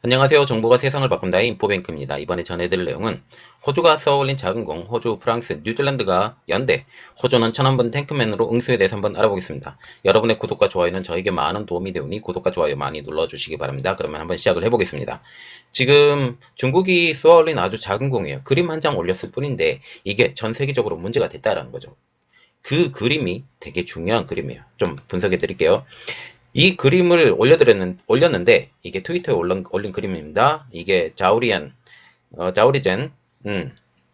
안녕하세요. 정보가 세상을 바꾼다의 인포뱅크입니다. 이번에 전해드릴 내용은 호주가 쏘아올린 작은 공, 호주, 프랑스, 뉴질랜드가 연대, 호주는 천안분 탱크맨으로 응수에 대해서 한번 알아보겠습니다. 여러분의 구독과 좋아요는 저에게 많은 도움이 되오니 구독과 좋아요 많이 눌러주시기 바랍니다. 그러면 한번 시작을 해보겠습니다. 지금 중국이 쏘아올린 아주 작은 공이에요. 그림 한 장 올렸을 뿐인데 이게 전 세계적으로 문제가 됐다라는 거죠. 그 그림이 되게 중요한 그림이에요. 좀 분석해 드릴게요. 이 그림을 올렸는데, 이게 트위터에 올린 그림입니다. 이게 자우리젠,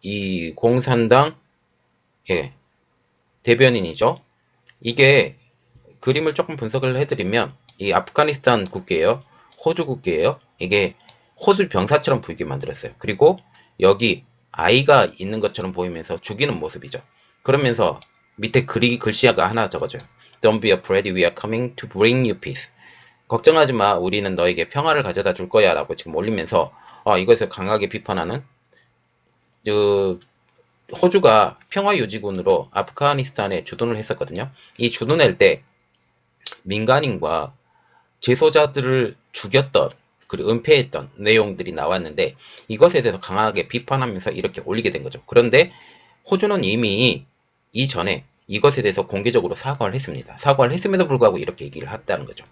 이 공산당, 예, 대변인이죠. 이게 그림을 조금 분석을 해드리면, 이 아프가니스탄 국기예요. 호주 국기예요. 이게 호주 병사처럼 보이게 만들었어요. 그리고 여기 아이가 있는 것처럼 보이면서 죽이는 모습이죠. 그러면서 밑에 글씨가 하나 적어져요. Don't be afraid, we are coming to bring you peace. 걱정하지 마, 우리는 너에게 평화를 가져다 줄 거야 라고 지금 올리면서 이것을 강하게 비판하는 그 호주가 평화유지군으로 아프가니스탄에 주둔을 했었거든요. 이 주둔할 때 민간인과 재소자들을 죽였던 그리고 은폐했던 내용들이 나왔는데 이것에 대해서 강하게 비판하면서 이렇게 올리게 된 거죠. 그런데 호주는 이미 이전에 이것에 대해서 공개적으로 사과를 했습니다. 사과를 했음에도 불구하고 이렇게 얘기를 했다는 거죠.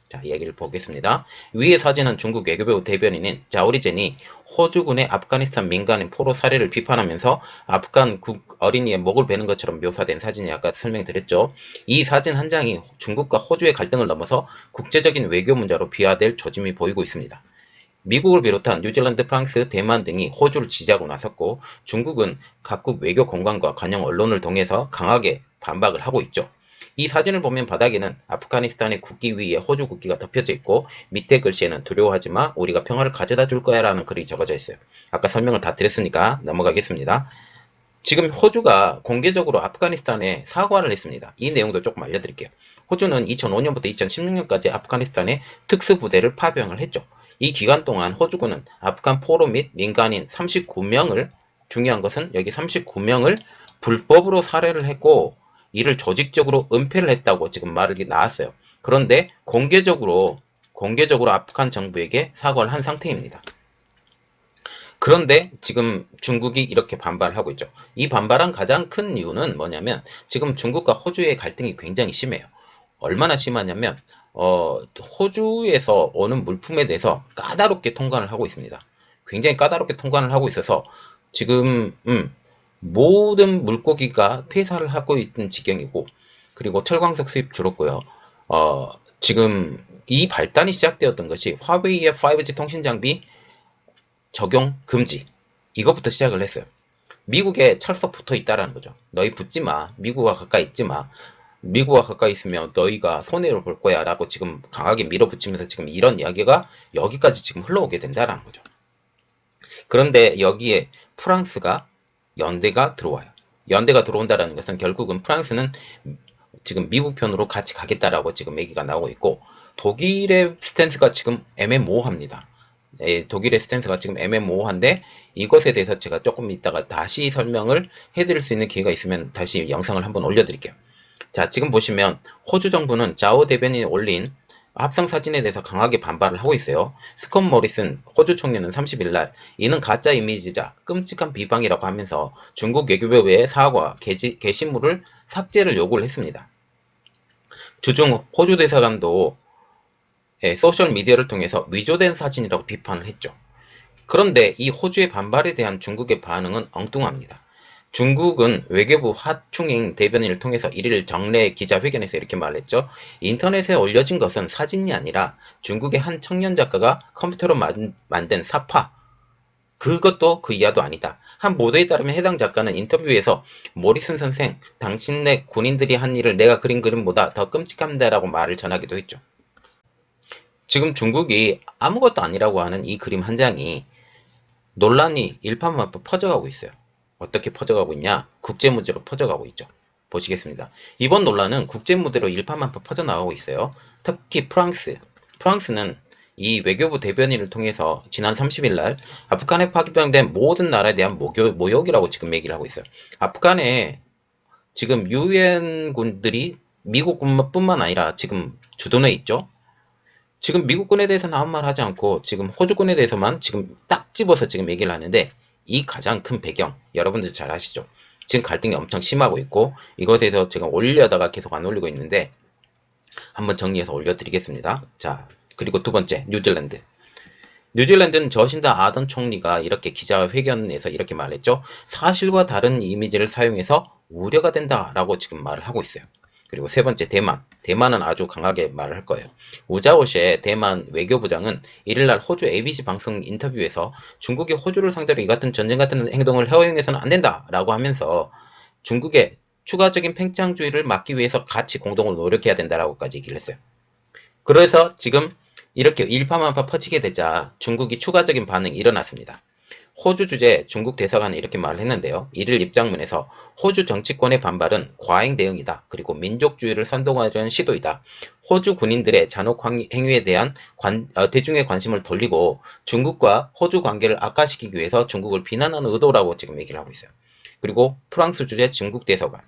자, 얘기를 보겠습니다. 위의 사진은 중국 외교부 대변인인 자오리젠이 호주군의 아프가니스탄 민간인 포로 사례를 비판하면서 아프간 어린이의 목을 베는 것처럼 묘사된 사진이 아까 설명드렸죠. 이 사진 한 장이 중국과 호주의 갈등을 넘어서 국제적인 외교 문제로 비화될 조짐이 보이고 있습니다. 미국을 비롯한 뉴질랜드, 프랑스, 대만 등이 호주를 지지하고 나섰고 중국은 각국 외교 공관과 관영 언론을 통해서 강하게 반박을 하고 있죠. 이 사진을 보면 바닥에는 아프가니스탄의 국기 위에 호주 국기가 덮여져 있고 밑에 글씨에는 두려워하지 마, 우리가 평화를 가져다 줄 거야 라는 글이 적어져 있어요. 아까 설명을 다 드렸으니까 넘어가겠습니다. 지금 호주가 공개적으로 아프가니스탄에 사과를 했습니다. 이 내용도 조금 알려드릴게요. 호주는 2005년부터 2016년까지 아프가니스탄에 특수부대를 파병을 했죠. 이 기간 동안 호주군은 아프간 포로 및 민간인 39명을, 중요한 것은 여기 39명을 불법으로 살해를 했고 이를 조직적으로 은폐를 했다고 지금 말이 나왔어요. 그런데 공개적으로 아프간 정부에게 사과를 한 상태입니다. 그런데 지금 중국이 이렇게 반발하고 있죠. 이 반발한 가장 큰 이유는 뭐냐면 지금 중국과 호주의 갈등이 굉장히 심해요. 얼마나 심하냐면 호주에서 오는 물품에 대해서 까다롭게 통관을 하고 있습니다. 굉장히 까다롭게 통관을 하고 있어서 지금 모든 물고기가 폐사를 하고 있는 지경이고, 그리고 철광석 수입 줄었고요. 지금 이 발단이 시작되었던 것이 화웨이의 5G 통신 장비 적용 금지, 이것부터 시작을 했어요. 미국에 철석 붙어 있다라는 거죠. 너희 붙지 마. 미국과 가까이 있지 마. 미국과 가까이 있으면 너희가 손해를 볼 거야 라고 지금 강하게 밀어붙이면서 지금 이런 이야기가 여기까지 지금 흘러오게 된다라는 거죠. 그런데 여기에 프랑스가 연대가 들어와요. 연대가 들어온다라는 것은 결국은 프랑스는 지금 미국 편으로 같이 가겠다라고 지금 얘기가 나오고 있고, 독일의 스탠스가 지금 애매모호합니다. 독일의 스탠스가 지금 애매모호한데 이것에 대해서 제가 조금 이따가 다시 설명을 해드릴 수 있는 기회가 있으면 다시 영상을 한번 올려드릴게요. 자, 지금 보시면 호주 정부는 자오 대변인이 올린 합성 사진에 대해서 강하게 반발을 하고 있어요. 스콧 모리슨 호주 총리는 30일 날 이는 가짜 이미지자 끔찍한 비방이라고 하면서 중국 외교부의 사과 게시물을 삭제를 요구를 했습니다. 주중 호주 대사관도 소셜미디어를 통해서 위조된 사진이라고 비판을 했죠. 그런데 이 호주의 반발에 대한 중국의 반응은 엉뚱합니다. 중국은 외교부 하충잉 대변인을 통해서 1일 정례 기자회견에서 이렇게 말했죠. 인터넷에 올려진 것은 사진이 아니라 중국의 한 청년 작가가 컴퓨터로 만든 사파, 그것도 그 이하도 아니다. 한 보도에 따르면 해당 작가는 인터뷰에서 모리슨 선생, 당신네 군인들이 한 일을 내가 그린 그림보다 더 끔찍합니다라고 말을 전하기도 했죠. 지금 중국이 아무것도 아니라고 하는 이 그림 한 장이 논란이 일파만파 퍼져가고 있어요. 어떻게 퍼져가고 있냐? 국제무대로 퍼져가고 있죠. 보시겠습니다. 이번 논란은 국제무대로 일파만파 퍼져나가고 있어요. 특히 프랑스는 이 외교부 대변인을 통해서 지난 30일 날 아프간에 파병된 모든 나라에 대한 모욕이라고 지금 얘기를 하고 있어요. 아프간에 지금 유엔군들이 미국 군뿐만 아니라 지금 주둔해 있죠. 지금 미국군에 대해서는 아무 말 하지 않고 지금 호주군에 대해서만 지금 딱 집어서 지금 얘기를 하는데, 이 가장 큰 배경 여러분들 잘 아시죠? 지금 갈등이 엄청 심하고 있고, 이것에 대해서 제가 올리려다가 계속 안 올리고 있는데 한번 정리해서 올려드리겠습니다. 자, 그리고 두 번째, 뉴질랜드. 뉴질랜드는 저신다 아던 총리가 이렇게 기자회견에서 이렇게 말했죠. 사실과 다른 이미지를 사용해서 우려가 된다라고 지금 말을 하고 있어요. 그리고 세 번째, 대만. 대만은 아주 강하게 말을 할 거예요. 우자오시의 대만 외교부장은 이일날 호주 ABC 방송 인터뷰에서 중국이 호주를 상대로 이 같은 전쟁 같은 행동을 허용해서는 안 된다라고 하면서 중국의 추가적인 팽창주의를 막기 위해서 같이 공동으로 노력해야 된다라고까지 얘기를 했어요. 그래서 지금 이렇게 일파만파 퍼지게 되자 중국이 추가적인 반응이 일어났습니다. 호주 주재 중국 대사관은 이렇게 말을 했는데요. 이를 입장문에서 호주 정치권의 반발은 과잉 대응이다. 그리고 민족주의를 선동하려는 시도이다. 호주 군인들의 잔혹 행위에 대한 대중의 관심을 돌리고 중국과 호주 관계를 악화시키기 위해서 중국을 비난하는 의도라고 지금 얘기를 하고 있어요. 그리고 프랑스 주재 중국 대사관.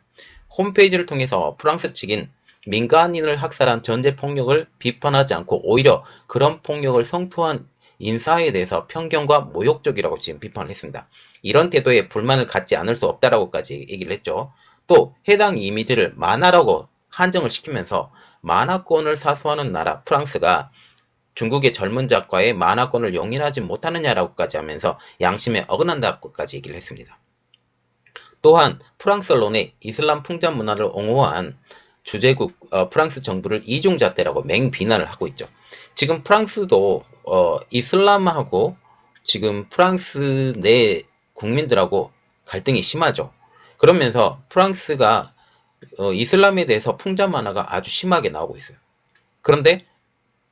홈페이지를 통해서 프랑스 측인 민간인을 학살한 전제폭력을 비판하지 않고 오히려 그런 폭력을 성토한 인사에 대해서 편견과 모욕적이라고 지금 비판을 했습니다. 이런 태도에 불만을 갖지 않을 수 없다라고까지 얘기를 했죠. 또 해당 이미지를 만화라고 한정을 시키면서 만화권을 사수하는 나라 프랑스가 중국의 젊은 작가의 만화권을 용인하지 못하느냐라고까지 하면서 양심에 어긋난다고까지 얘기를 했습니다. 또한 프랑스 언론의 이슬람 풍자 문화를 옹호한 주재국 프랑스 정부를 이중잣대라고 맹비난을 하고 있죠. 지금 프랑스도 이슬람하고 지금 프랑스 내 국민들하고 갈등이 심하죠. 그러면서 프랑스가 이슬람에 대해서 풍자 만화가 아주 심하게 나오고 있어요. 그런데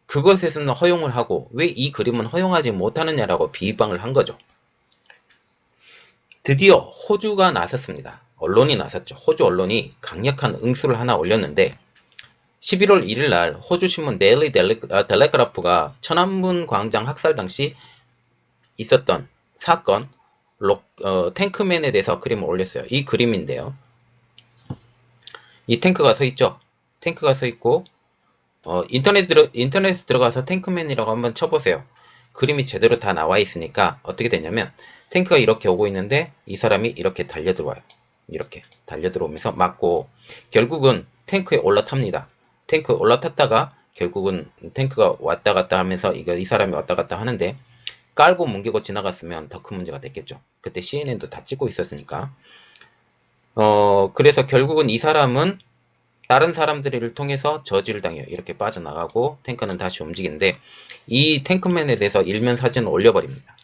그것에서는 허용을 하고 왜 이 그림은 허용하지 못하느냐라고 비방을 한 거죠. 드디어 호주가 나섰습니다. 언론이 나섰죠. 호주 언론이 강력한 응수를 하나 올렸는데 11월 1일 날 호주 신문 데일리 텔레그라프가 천안문 광장 학살 당시 있었던 사건 탱크맨에 대해서 그림을 올렸어요. 이 그림인데요. 이 탱크가 서 있죠. 탱크가 서 있고 인터넷에 들어가서 탱크맨이라고 한번 쳐보세요. 그림이 제대로 다 나와 있으니까 어떻게 되냐면 탱크가 이렇게 오고 있는데 이 사람이 이렇게 달려들어와요. 이렇게 달려들어오면서 맞고 결국은 탱크에 올라탑니다. 탱크에 올라탔다가 결국은 탱크가 왔다 갔다 하면서 이 사람이 왔다 갔다 하는데 깔고 뭉개고 지나갔으면 더 큰 문제가 됐겠죠. 그때 CNN도 다 찍고 있었으니까. 그래서 결국은 이 사람은 다른 사람들을 통해서 저지를 당해요. 이렇게 빠져나가고 탱크는 다시 움직이는데 이 탱크맨에 대해서 일면 사진을 올려버립니다.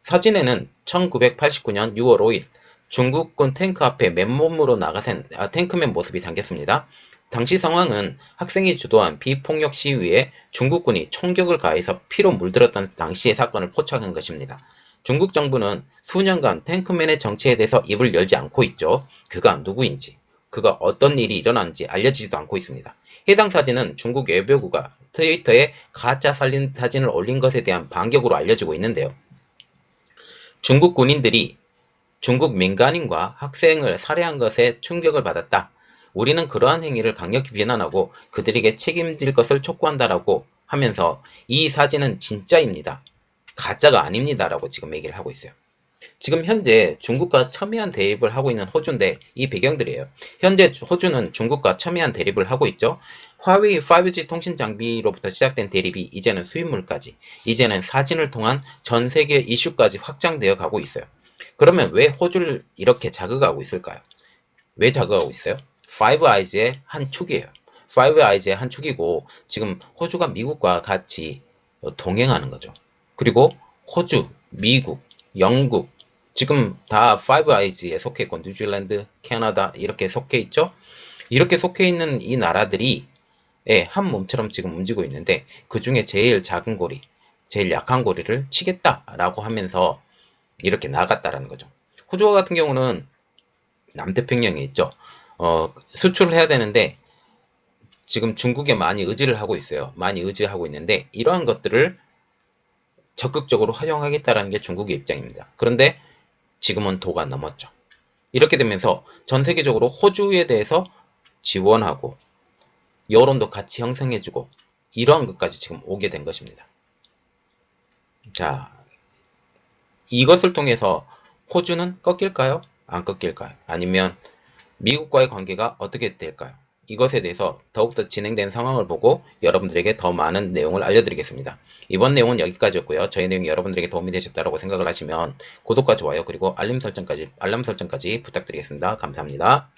사진에는 1989년 6월 5일 중국군 탱크 앞에 맨몸으로 나가센 탱크맨 모습이 담겼습니다. 당시 상황은 학생이 주도한 비폭력 시위에 중국군이 총격을 가해서 피로 물들었던 당시의 사건을 포착한 것입니다. 중국 정부는 수년간 탱크맨의 정체에 대해서 입을 열지 않고 있죠. 그가 누구인지, 그가 어떤 일이 일어났는지 알려지지도 않고 있습니다. 해당 사진은 중국 외교부가 트위터에 가짜 살린 사진을 올린 것에 대한 반격으로 알려지고 있는데요. 중국 군인들이 중국 민간인과 학생을 살해한 것에 충격을 받았다. 우리는 그러한 행위를 강력히 비난하고 그들에게 책임질 것을 촉구한다라고 하면서 이 사진은 진짜입니다. 가짜가 아닙니다라고 지금 얘기를 하고 있어요. 지금 현재 중국과 첨예한 대립을 하고 있는 호주인데 이 배경들이에요. 현재 호주는 중국과 첨예한 대립을 하고 있죠. 화웨이 5G 통신 장비로부터 시작된 대립이 이제는 수입물까지, 이제는 사진을 통한 전 세계 이슈까지 확장되어 가고 있어요. 그러면 왜 호주를 이렇게 자극하고 있을까요? 왜 자극하고 있어요? 파이브 아이즈의 한 축이에요. 파이브 아이즈의 한 축이고 지금 호주가 미국과 같이 동행하는 거죠. 그리고 호주, 미국, 영국 지금 다 파이브 아이즈에 속해 있고 뉴질랜드, 캐나다 이렇게 속해 있죠. 이렇게 속해 있는 이 나라들이 한 몸처럼 지금 움직이고 있는데 그 중에 제일 작은 고리, 제일 약한 고리를 치겠다라고 하면서 이렇게 나갔다라는 거죠. 호주 같은 경우는 남태평양에 있죠. 수출을 해야 되는데 지금 중국에 많이 의지를 하고 있어요. 많이 의지하고 있는데 이러한 것들을 적극적으로 활용하겠다라는 게 중국의 입장입니다. 그런데 지금은 도가 넘었죠. 이렇게 되면서 전 세계적으로 호주에 대해서 지원하고 여론도 같이 형성해주고 이러한 것까지 지금 오게 된 것입니다. 자, 이것을 통해서 호주는 꺾일까요? 안 꺾일까요? 아니면 미국과의 관계가 어떻게 될까요? 이것에 대해서 더욱더 진행된 상황을 보고 여러분들에게 더 많은 내용을 알려드리겠습니다. 이번 내용은 여기까지였고요. 저희 내용이 여러분들에게 도움이 되셨다고 생각을 하시면 구독과 좋아요 그리고 알람 설정까지 부탁드리겠습니다. 감사합니다.